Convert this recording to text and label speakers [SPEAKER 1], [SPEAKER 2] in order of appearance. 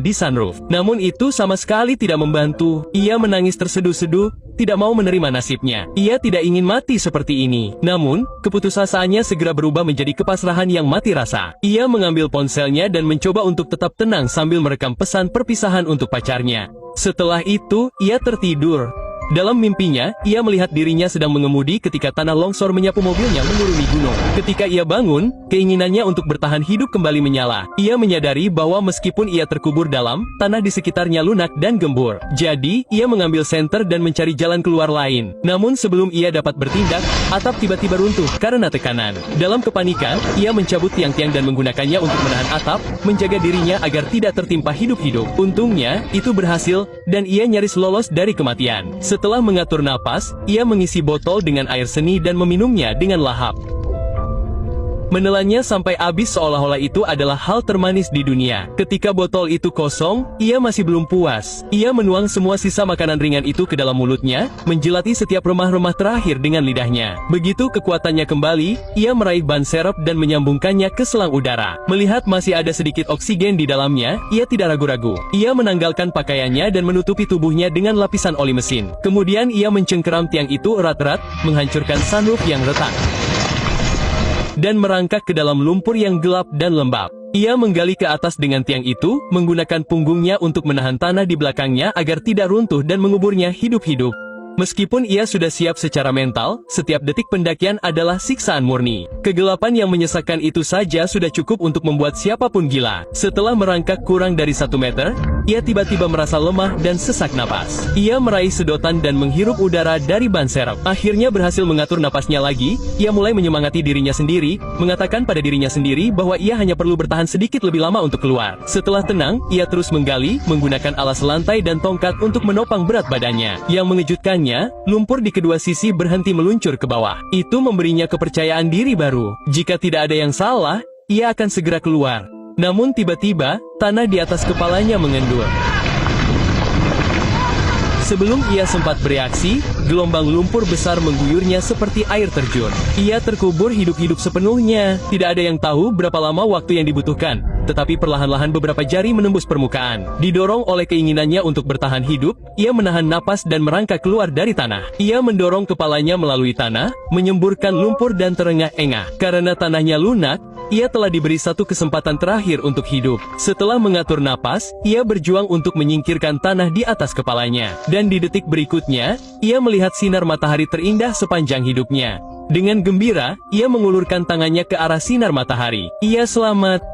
[SPEAKER 1] di sunroof. Namun itu sama sekali tidak membantu. Ia menangis terseduh-seduh, tidak mau menerima nasibnya. Ia tidak ingin mati seperti ini. Namun, keputusasanya segera berubah menjadi kepasrahan yang mati rasa. Ia mengambil ponselnya dan mencoba untuk tetap tenang sambil merekam pesan perpisahan untuk pacarnya. Setelah itu, ia tertidur. Dalam mimpinya, ia melihat dirinya sedang mengemudi ketika tanah longsor menyapu mobilnya menuruni gunung. Ketika ia bangun, keinginannya untuk bertahan hidup kembali menyala. Ia menyadari bahwa meskipun ia terkubur dalam, tanah di sekitarnya lunak dan gembur. Jadi, ia mengambil senter dan mencari jalan keluar lain. Namun sebelum ia dapat bertindak, atap tiba-tiba runtuh karena tekanan. Dalam kepanikan, ia mencabut tiang-tiang dan menggunakannya untuk menahan atap, menjaga dirinya agar tidak tertimpa hidup-hidup. Untungnya, itu berhasil, dan ia nyaris lolos dari kematian. Setelah mengatur napas, ia mengisi botol dengan air seni dan meminumnya dengan lahap. Menelannya sampai habis seolah-olah itu adalah hal termanis di dunia. Ketika botol itu kosong, ia masih belum puas. Ia menuang semua sisa makanan ringan itu ke dalam mulutnya, menjilati setiap remah-remah terakhir dengan lidahnya. Begitu kekuatannya kembali, ia meraih ban serep dan menyambungkannya ke selang udara. Melihat masih ada sedikit oksigen di dalamnya, ia tidak ragu-ragu. Ia menanggalkan pakaiannya dan menutupi tubuhnya dengan lapisan oli mesin. Kemudian ia mencengkeram tiang itu erat-erat, menghancurkan sunroof yang retak dan merangkak ke dalam lumpur yang gelap dan lembab. Ia menggali ke atas dengan tiang itu, menggunakan punggungnya untuk menahan tanah di belakangnya agar tidak runtuh dan menguburnya hidup-hidup. Meskipun ia sudah siap secara mental, setiap detik pendakian adalah siksaan murni. Kegelapan yang menyesakkan itu saja sudah cukup untuk membuat siapapun gila. Setelah merangkak kurang dari 1 meter, ia tiba-tiba merasa lemah dan sesak napas. Ia meraih sedotan dan menghirup udara dari ban serep. Akhirnya berhasil mengatur napasnya lagi, ia mulai menyemangati dirinya sendiri, mengatakan pada dirinya sendiri bahwa ia hanya perlu bertahan sedikit lebih lama untuk keluar. Setelah tenang, ia terus menggali, menggunakan alas lantai dan tongkat untuk menopang berat badannya. Yang mengejutkan, lumpur di kedua sisi berhenti meluncur ke bawah. Itu memberinya kepercayaan diri baru. Jika tidak ada yang salah, ia akan segera keluar. Namun tiba-tiba, tanah di atas kepalanya mengendur. Sebelum ia sempat bereaksi, gelombang lumpur besar mengguyurnya seperti air terjun. Ia terkubur hidup-hidup sepenuhnya. Tidak ada yang tahu berapa lama waktu yang dibutuhkan, tetapi perlahan-lahan beberapa jari menembus permukaan. Didorong oleh keinginannya untuk bertahan hidup, ia menahan napas dan merangkak keluar dari tanah. Ia mendorong kepalanya melalui tanah, menyemburkan lumpur dan terengah-engah. Karena tanahnya lunak, ia telah diberi satu kesempatan terakhir untuk hidup. Setelah mengatur napas, ia berjuang untuk menyingkirkan tanah di atas kepalanya. Dan di detik berikutnya, ia melihat sinar matahari terindah sepanjang hidupnya. Dengan gembira, ia mengulurkan tangannya ke arah sinar matahari. Ia selamat.